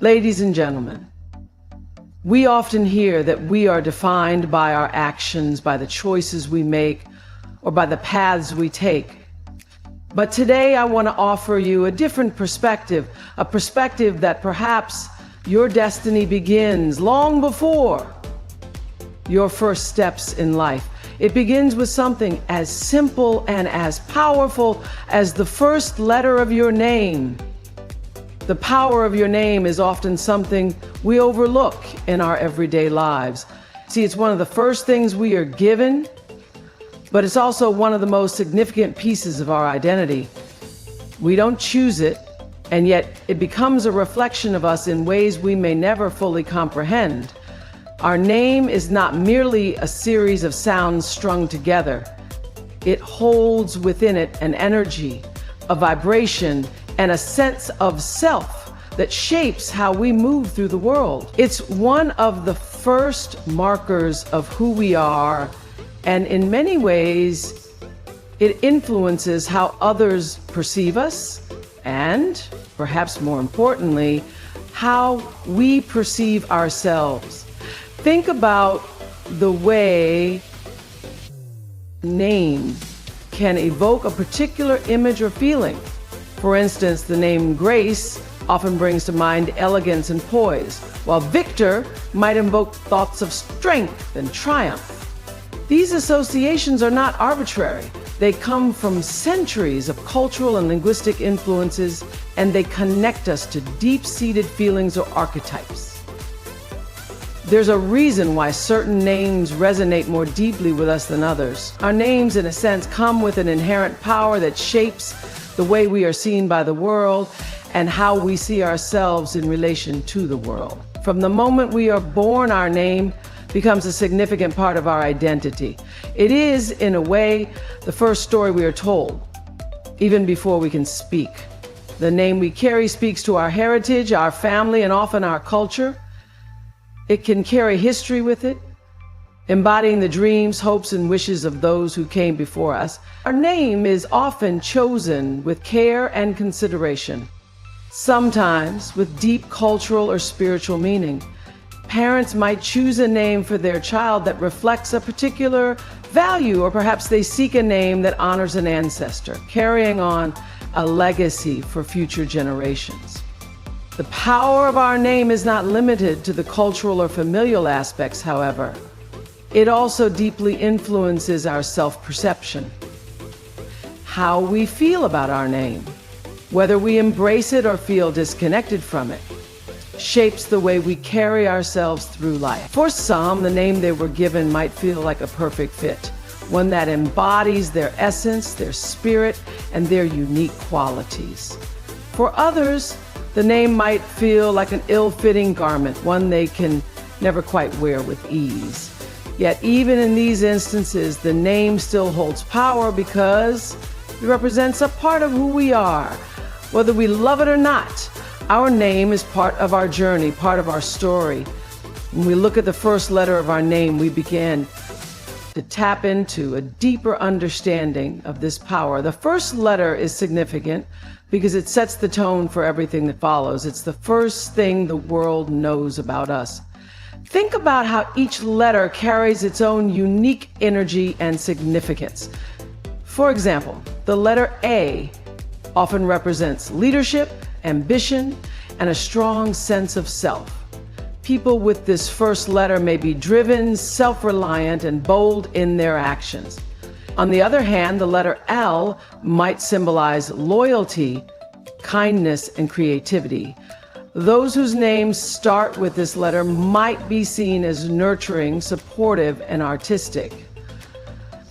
Ladies and gentlemen, we often hear that we are defined by our actions, by the choices we make, or by the paths we take. But today I want to offer you a different perspective, a perspective that perhaps your destiny begins long before your first steps in life. It begins with something as simple and as powerful as the first letter of your name. The power of your name is often something we overlook in our everyday lives. See, it's one of the first things we are given, but it's also one of the most significant pieces of our identity. We don't choose it, and yet it becomes a reflection of us in ways we may never fully comprehend. Our name is not merely a series of sounds strung together. It holds within it an energy, a vibration, and a sense of self that shapes how we move through the world. It's one of the first markers of who we are, and in many ways, it influences how others perceive us, and, perhaps more importantly, how we perceive ourselves. Think about the way name can evoke a particular image or feeling. For instance, the name Grace often brings to mind elegance and poise, while Victor might invoke thoughts of strength and triumph. These associations are not arbitrary. They come from centuries of cultural and linguistic influences, and they connect us to deep-seated feelings or archetypes. There's a reason why certain names resonate more deeply with us than others. Our names, in a sense, come with an inherent power that shapes the way we are seen by the world and how we see ourselves in relation to the world. From the moment we are born, our name becomes a significant part of our identity. It is, in a way, the first story we are told, even before we can speak. The name we carry speaks to our heritage, our family, and often our culture. It can carry history with it, embodying the dreams, hopes, and wishes of those who came before us. Our name is often chosen with care and consideration, sometimes with deep cultural or spiritual meaning. Parents might choose a name for their child that reflects a particular value, or perhaps they seek a name that honors an ancestor, carrying on a legacy for future generations. The power of our name is not limited to the cultural or familial aspects, however. It also deeply influences our self-perception. How we feel about our name, whether we embrace it or feel disconnected from it, shapes the way we carry ourselves through life. For some, the name they were given might feel like a perfect fit, one that embodies their essence, their spirit, and their unique qualities. For others, the name might feel like an ill-fitting garment, one they can never quite wear with ease. Yet even in these instances, the name still holds power because it represents a part of who we are. Whether we love it or not, our name is part of our journey, part of our story. When we look at the first letter of our name, we begin to tap into a deeper understanding of this power. The first letter is significant because it sets the tone for everything that follows. It's the first thing the world knows about us. Think about how each letter carries its own unique energy and significance. For example, the letter A often represents leadership, ambition, and a strong sense of self. People with this first letter may be driven, self-reliant, and bold in their actions. On the other hand, the letter L might symbolize loyalty, kindness, and creativity. Those whose names start with this letter might be seen as nurturing, supportive, and artistic.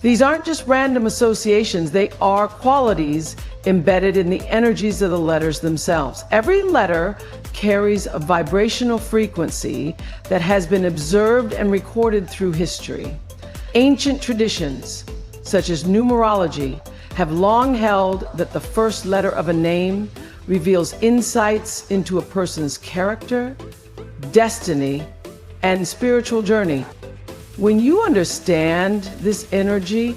These aren't just random associations, they are qualities embedded in the energies of the letters themselves. Every letter carries a vibrational frequency that has been observed and recorded through history. Ancient traditions, such as numerology, have long held that the first letter of a name reveals insights into a person's character, destiny, and spiritual journey. When you understand this energy,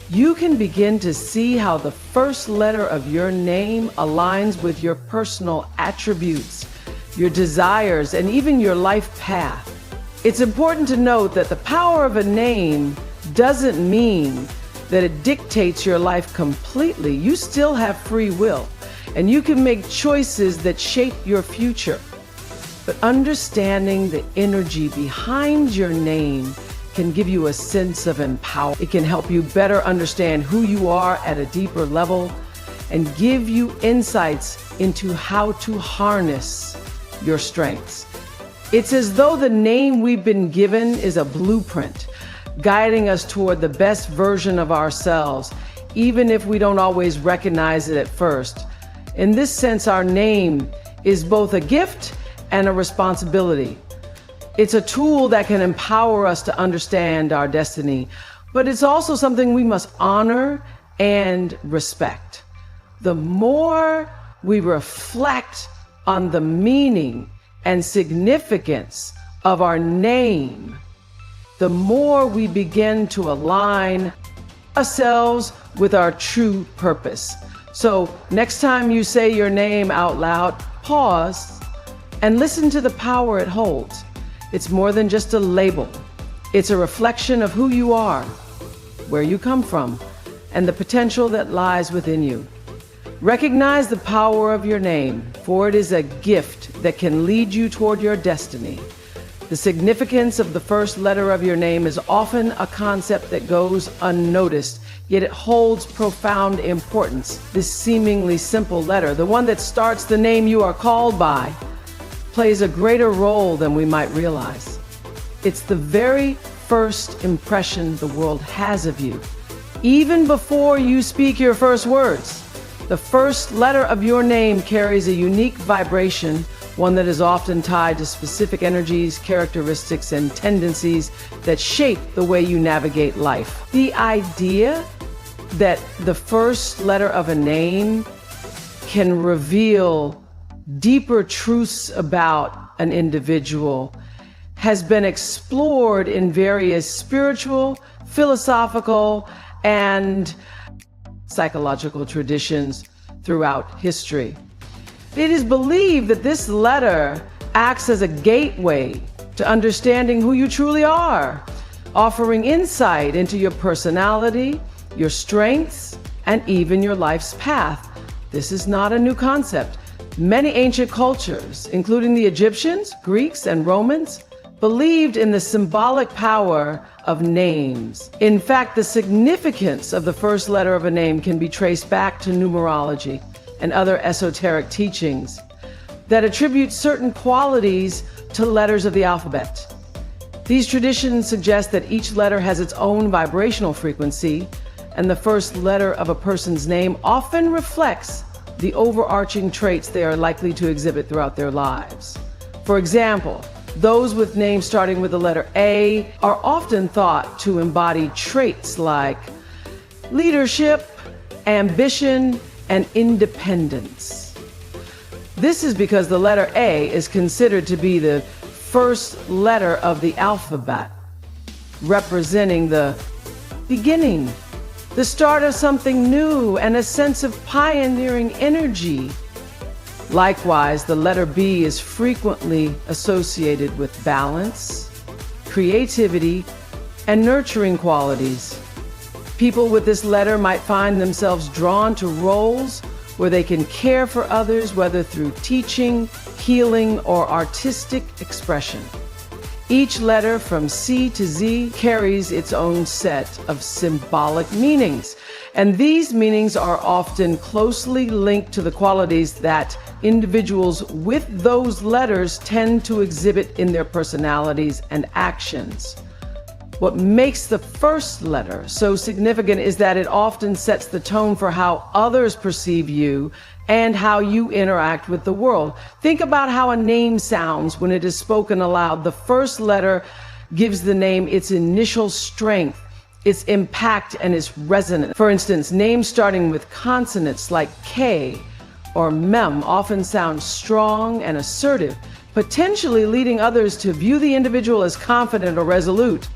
you can begin to see how the first letter of your name aligns with your personal attributes, your desires, and even your life path. It's important to note that the power of a name doesn't mean that it dictates your life completely. You still have free will, and you can make choices that shape your future. But understanding the energy behind your name can give you a sense of empowerment. It can help you better understand who you are at a deeper level and give you insights into how to harness your strengths. It's as though the name we've been given is a blueprint, guiding us toward the best version of ourselves, even if we don't always recognize it at first. In this sense, our name is both a gift and a responsibility. It's a tool that can empower us to understand our destiny, but it's also something we must honor and respect. The more we reflect on the meaning and significance of our name, the more we begin to align ourselves with our true purpose. So next time you say your name out loud, pause and listen to the power it holds. It's more than just a label. It's a reflection of who you are, where you come from, and the potential that lies within you. Recognize the power of your name, for it is a gift that can lead you toward your destiny. The significance of the first letter of your name is often a concept that goes unnoticed, yet it holds profound importance. This seemingly simple letter, the one that starts the name you are called by, plays a greater role than we might realize. It's the very first impression the world has of you. Even before you speak your first words, the first letter of your name carries a unique vibration, one that is often tied to specific energies, characteristics, and tendencies that shape the way you navigate life. The idea that the first letter of a name can reveal deeper truths about an individual has been explored in various spiritual, philosophical, and psychological traditions throughout history. It is believed that this letter acts as a gateway to understanding who you truly are, offering insight into your personality, your strengths, and even your life's path. This is not a new concept. Many ancient cultures, including the Egyptians, Greeks, and Romans, believed in the symbolic power of names. In fact, the significance of the first letter of a name can be traced back to numerology and other esoteric teachings that attribute certain qualities to letters of the alphabet. These traditions suggest that each letter has its own vibrational frequency, and the first letter of a person's name often reflects the overarching traits they are likely to exhibit throughout their lives. For example, those with names starting with the letter A are often thought to embody traits like leadership, ambition, and independence. This is because the letter A is considered to be the first letter of the alphabet, representing the beginning, the start of something new, and a sense of pioneering energy. Likewise, the letter B is frequently associated with balance, creativity, and nurturing qualities. People with this letter might find themselves drawn to roles where they can care for others, whether through teaching, healing, or artistic expression. Each letter from C to Z carries its own set of symbolic meanings, and these meanings are often closely linked to the qualities that individuals with those letters tend to exhibit in their personalities and actions. What makes the first letter so significant is that it often sets the tone for how others perceive you and how you interact with the world. Think about how a name sounds when it is spoken aloud. The first letter gives the name its initial strength, its impact, and its resonance. For instance, names starting with consonants like K or Mem often sound strong and assertive, potentially leading others to view the individual as confident or resolute.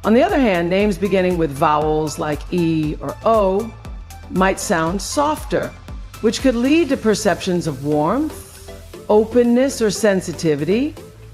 On the other hand, names beginning with vowels like E or O might sound softer, which could lead to perceptions of warmth, openness or sensitivity.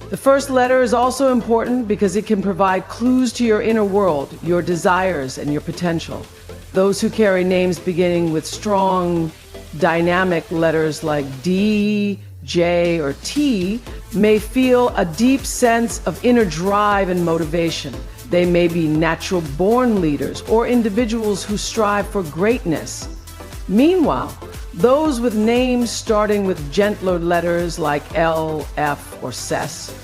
The first letter is also important because it can provide clues to your inner world, your desires, and your potential. Those who carry names beginning with strong, dynamic letters like D, J, or T may feel a deep sense of inner drive and motivation. They may be natural-born leaders or individuals who strive for greatness. Meanwhile, those with names starting with gentler letters like L, F, or SES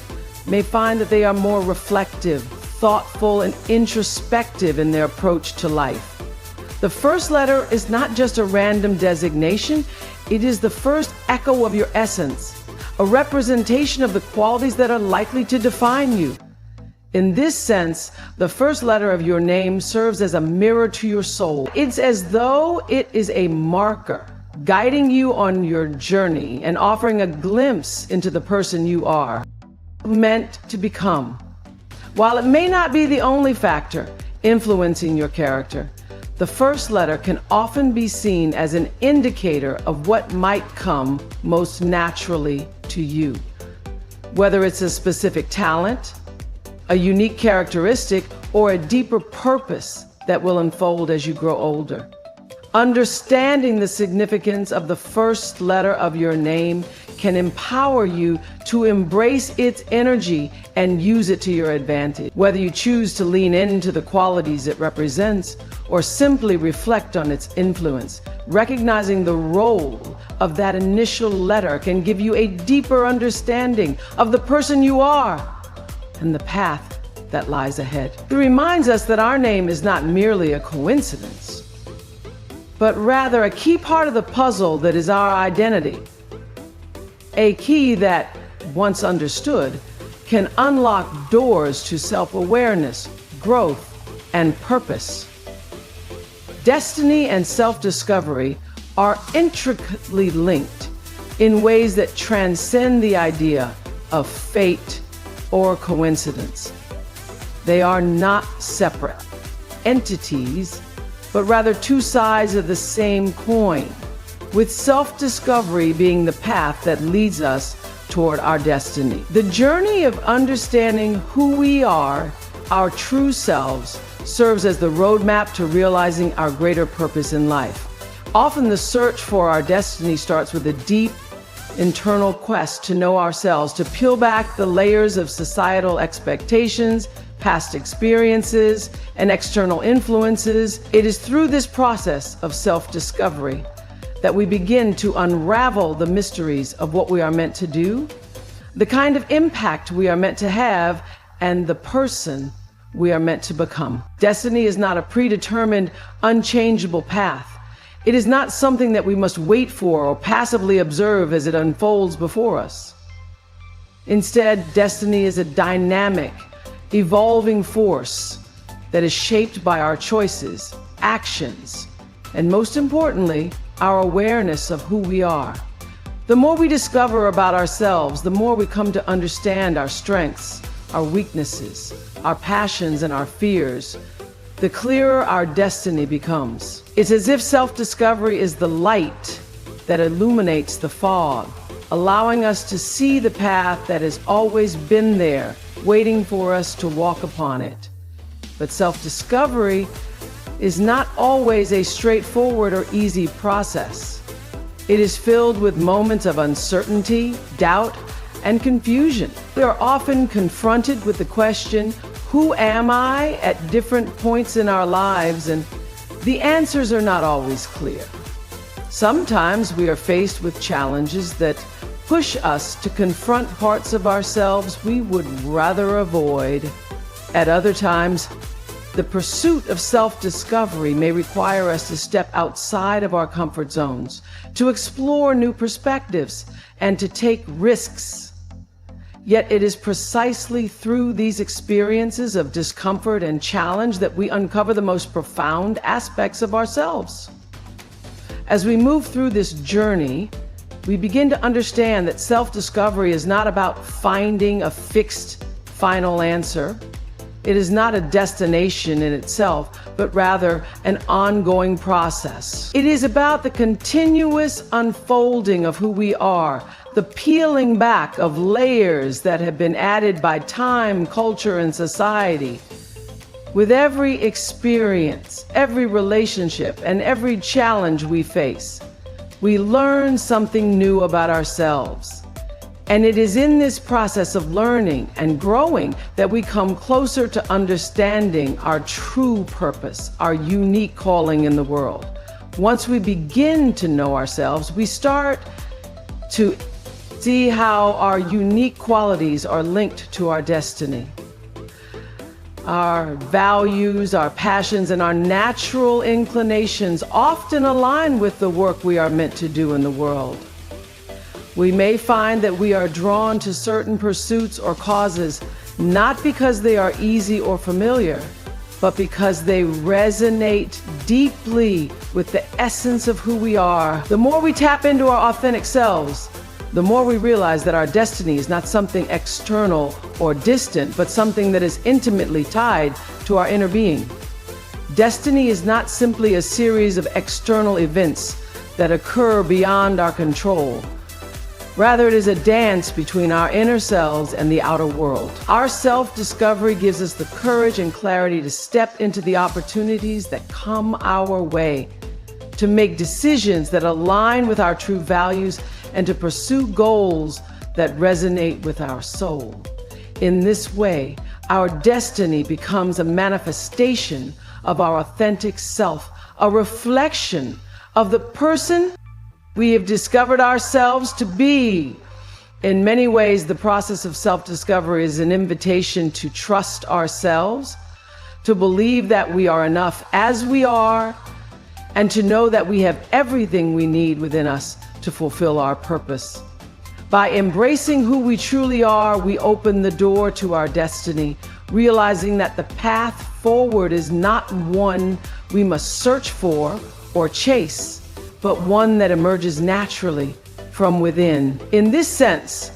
may find that they are more reflective, thoughtful, and introspective in their approach to life. The first letter is not just a random designation, it is the first echo of your essence, a representation of the qualities that are likely to define you. In this sense, the first letter of your name serves as a mirror to your soul. It's as though it is a marker guiding you on your journey and offering a glimpse into the person you are meant to become. While it may not be the only factor influencing your character, the first letter can often be seen as an indicator of what might come most naturally to you. Whether it's a specific talent, a unique characteristic, or a deeper purpose that will unfold as you grow older. Understanding the significance of the first letter of your name can empower you to embrace its energy and use it to your advantage. Whether you choose to lean into the qualities it represents or simply reflect on its influence, recognizing the role of that initial letter can give you a deeper understanding of the person you are and the path that lies ahead. It reminds us that our name is not merely a coincidence, but rather a key part of the puzzle that is our identity. A key that, once understood, can unlock doors to self-awareness, growth, and purpose. Destiny and self-discovery are intricately linked in ways that transcend the idea of fate or coincidence. They are not separate entities, but rather two sides of the same coin, with self-discovery being the path that leads us toward our destiny. The journey of understanding who we are, our true selves, serves as the roadmap to realizing our greater purpose in life. Often the search for our destiny starts with a deep internal quest to know ourselves, to peel back the layers of societal expectations, past experiences, and external influences. It is through this process of self-discovery that we begin to unravel the mysteries of what we are meant to do, the kind of impact we are meant to have, and the person we are meant to become. Destiny is not a predetermined, unchangeable path. It is not something that we must wait for or passively observe as it unfolds before us. Instead, destiny is a dynamic, evolving force that is shaped by our choices, actions, and most importantly, our awareness of who we are. The more we discover about ourselves, the more we come to understand our strengths, our weaknesses, our passions, and our fears, the clearer our destiny becomes. It's as if self-discovery is the light that illuminates the fog, allowing us to see the path that has always been there, waiting for us to walk upon it. But self-discovery is not always a straightforward or easy process. It is filled with moments of uncertainty, doubt, and confusion. We are often confronted with the question, who am I, at different points in our lives, and the answers are not always clear. Sometimes we are faced with challenges that push us to confront parts of ourselves we would rather avoid. At other times, the pursuit of self-discovery may require us to step outside of our comfort zones, to explore new perspectives, and to take risks. Yet it is precisely through these experiences of discomfort and challenge that we uncover the most profound aspects of ourselves. As we move through this journey, we begin to understand that self-discovery is not about finding a fixed final answer, It is not a destination in itself, but rather an ongoing process. It is about the continuous unfolding of who we are, the peeling back of layers that have been added by time, culture, and society. With every experience, every relationship, and every challenge we face, we learn something new about ourselves. And it is in this process of learning and growing that we come closer to understanding our true purpose, our unique calling in the world. Once we begin to know ourselves, we start to see how our unique qualities are linked to our destiny. Our values, our passions, and our natural inclinations often align with the work we are meant to do in the world. We may find that we are drawn to certain pursuits or causes not because they are easy or familiar, but because they resonate deeply with the essence of who we are. The more we tap into our authentic selves, the more we realize that our destiny is not something external or distant, but something that is intimately tied to our inner being. Destiny is not simply a series of external events that occur beyond our control. Rather, it is a dance between our inner selves and the outer world. Our self-discovery gives us the courage and clarity to step into the opportunities that come our way, to make decisions that align with our true values, and to pursue goals that resonate with our soul. In this way, our destiny becomes a manifestation of our authentic self, a reflection of the person we have discovered ourselves to be. In many ways, the process of self-discovery is an invitation to trust ourselves, to believe that we are enough as we are, and to know that we have everything we need within us to fulfill our purpose. By embracing who we truly are, we open the door to our destiny, realizing that the path forward is not one we must search for or chase, but one that emerges naturally from within. In this sense,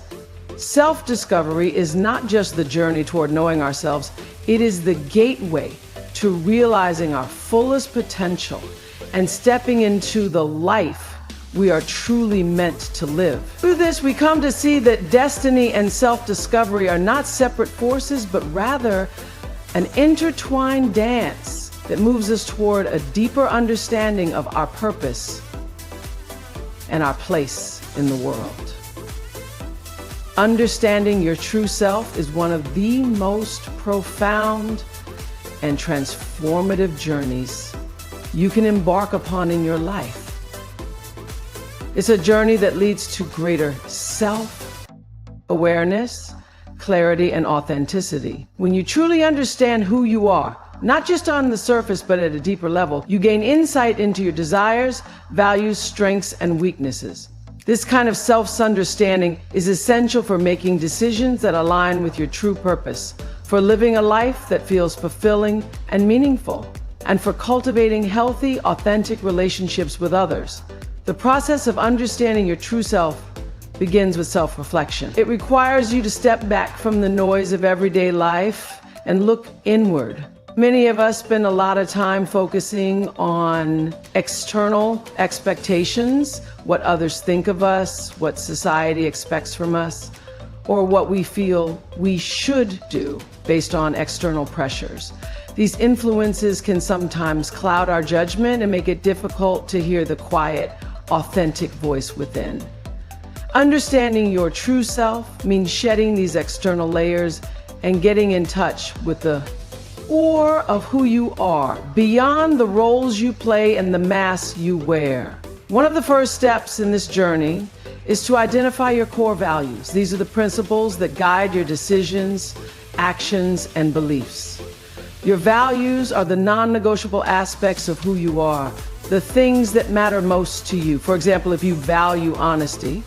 self-discovery is not just the journey toward knowing ourselves, it is the gateway to realizing our fullest potential and stepping into the life we are truly meant to live. Through this, we come to see that destiny and self-discovery are not separate forces, but rather an intertwined dance that moves us toward a deeper understanding of our purpose and our place in the world. Understanding your true self is one of the most profound and transformative journeys you can embark upon in your life. It's a journey that leads to greater self-awareness, clarity, and authenticity. When you truly understand who you are, not just on the surface, but at a deeper level, you gain insight into your desires, values, strengths, and weaknesses. This kind of self-understanding is essential for making decisions that align with your true purpose, for living a life that feels fulfilling and meaningful, and for cultivating healthy, authentic relationships with others. The process of understanding your true self begins with self-reflection. It requires you to step back from the noise of everyday life and look inward. Many of us spend a lot of time focusing on external expectations, what others think of us, what society expects from us, or what we feel we should do based on external pressures. These influences can sometimes cloud our judgment and make it difficult to hear the quiet, authentic voice within. Understanding your true self means shedding these external layers and getting in touch with the core of who you are, beyond the roles you play and the masks you wear. One of the first steps in this journey is to identify your core values. These are the principles that guide your decisions, actions, and beliefs. Your values are the non-negotiable aspects of who you are, the things that matter most to you. For example, if you value honesty,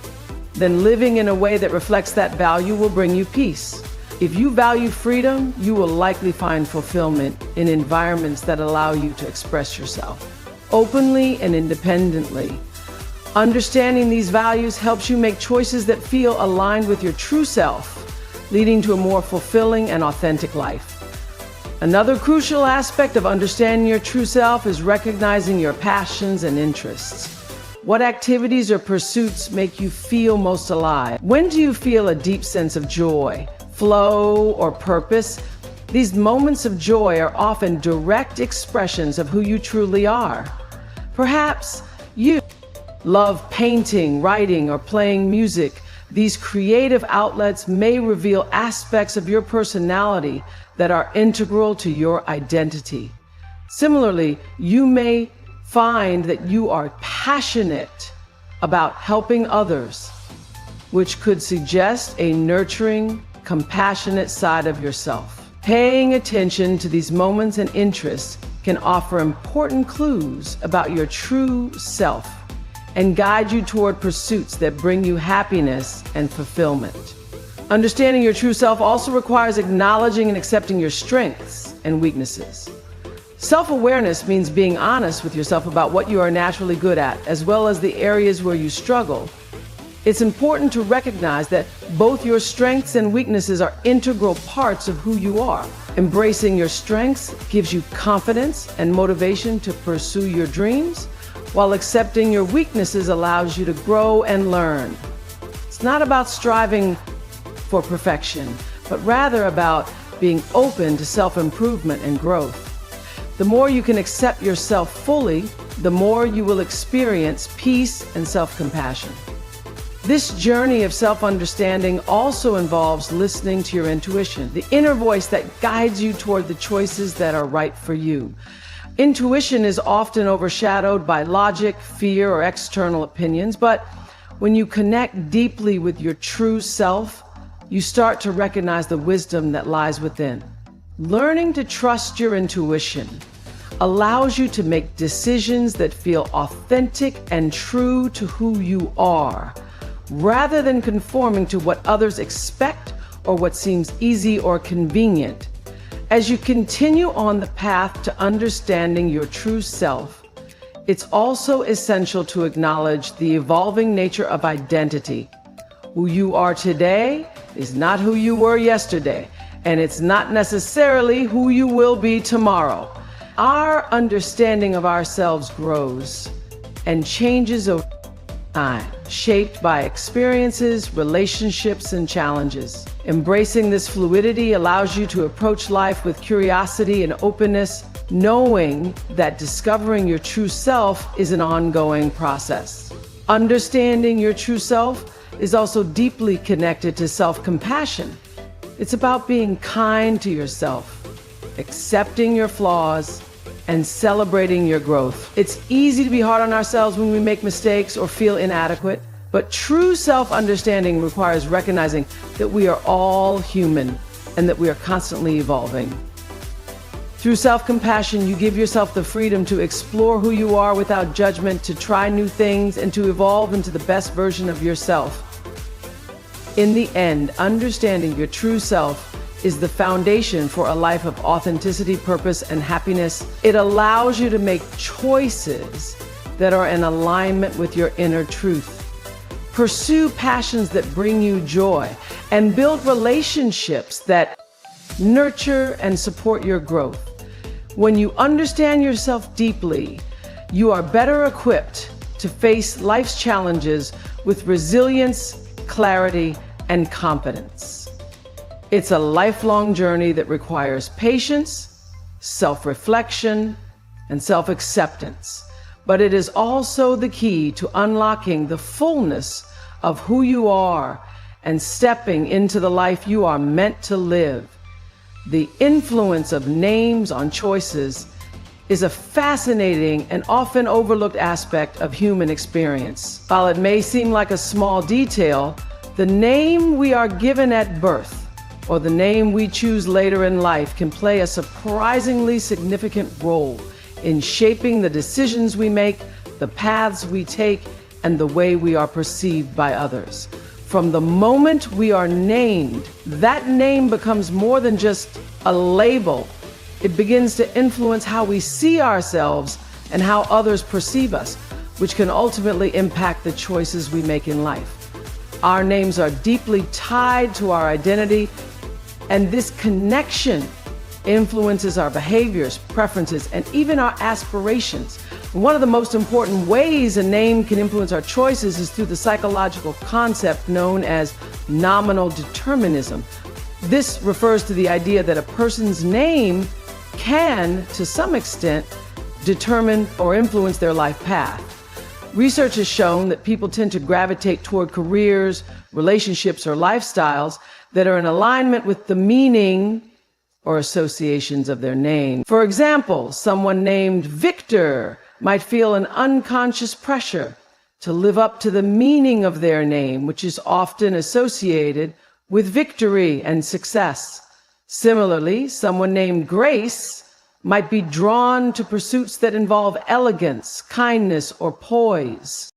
then living in a way that reflects that value will bring you peace. If you value freedom, you will likely find fulfillment in environments that allow you to express yourself openly and independently. Understanding these values helps you make choices that feel aligned with your true self, leading to a more fulfilling and authentic life. Another crucial aspect of understanding your true self is recognizing your passions and interests. What activities or pursuits make you feel most alive? When do you feel a deep sense of joy, flow, or purpose? These moments of joy are often direct expressions of who you truly are. Perhaps you love painting, writing, or playing music. These creative outlets may reveal aspects of your personality that are integral to your identity. Similarly, you may find that you are passionate about helping others, which could suggest a nurturing, compassionate side of yourself. Paying attention to these moments and interests can offer important clues about your true self and guide you toward pursuits that bring you happiness and fulfillment. Understanding your true self also requires acknowledging and accepting your strengths and weaknesses. Self-awareness means being honest with yourself about what you are naturally good at, as well as the areas where you struggle. It's important to recognize that both your strengths and weaknesses are integral parts of who you are. Embracing your strengths gives you confidence and motivation to pursue your dreams, while accepting your weaknesses allows you to grow and learn. It's not about striving for perfection, but rather about being open to self-improvement and growth. The more you can accept yourself fully, the more you will experience peace and self-compassion. This journey of self-understanding also involves listening to your intuition, the inner voice that guides you toward the choices that are right for you. Intuition is often overshadowed by logic, fear, or external opinions, but when you connect deeply with your true self, you start to recognize the wisdom that lies within. Learning to trust your intuition allows you to make decisions that feel authentic and true to who you are, rather than conforming to what others expect or what seems easy or convenient. As you continue on the path to understanding your true self, it's also essential to acknowledge the evolving nature of identity. Who you are today is not who you were yesterday, and it's not necessarily who you will be tomorrow. Our understanding of ourselves grows and changes over time, shaped by experiences, relationships, and challenges. Embracing this fluidity allows you to approach life with curiosity and openness, knowing that discovering your true self is an ongoing process. Understanding your true self is also deeply connected to self-compassion. It's about being kind to yourself, accepting your flaws, and celebrating your growth. It's easy to be hard on ourselves when we make mistakes or feel inadequate, but true self-understanding requires recognizing that we are all human and that we are constantly evolving. Through self-compassion, you give yourself the freedom to explore who you are without judgment, to try new things, and to evolve into the best version of yourself. In the end, understanding your true self is the foundation for a life of authenticity, purpose, and happiness. It allows you to make choices that are in alignment with your inner truth. Pursue passions that bring you joy and build relationships that nurture and support your growth. When you understand yourself deeply, you are better equipped to face life's challenges with resilience, clarity, and confidence. It's a lifelong journey that requires patience, self-reflection, and self-acceptance. But it is also the key to unlocking the fullness of who you are and stepping into the life you are meant to live. The influence of names on choices is a fascinating and often overlooked aspect of human experience. While it may seem like a small detail, the name we are given at birth or the name we choose later in life can play a surprisingly significant role in shaping the decisions we make, the paths we take, and the way we are perceived by others. From the moment we are named, that name becomes more than just a label. It begins to influence how we see ourselves and how others perceive us, which can ultimately impact the choices we make in life. Our names are deeply tied to our identity, and this connection influences our behaviors, preferences, and even our aspirations. One of the most important ways a name can influence our choices is through the psychological concept known as nominal determinism. This refers to the idea that a person's name can, to some extent, determine or influence their life path. Research has shown that people tend to gravitate toward careers, relationships, or lifestyles that are in alignment with the meaning or associations of their name. For example, someone named Victor might feel an unconscious pressure to live up to the meaning of their name, which is often associated with victory and success. Similarly, someone named Grace might be drawn to pursuits that involve elegance, kindness, or poise.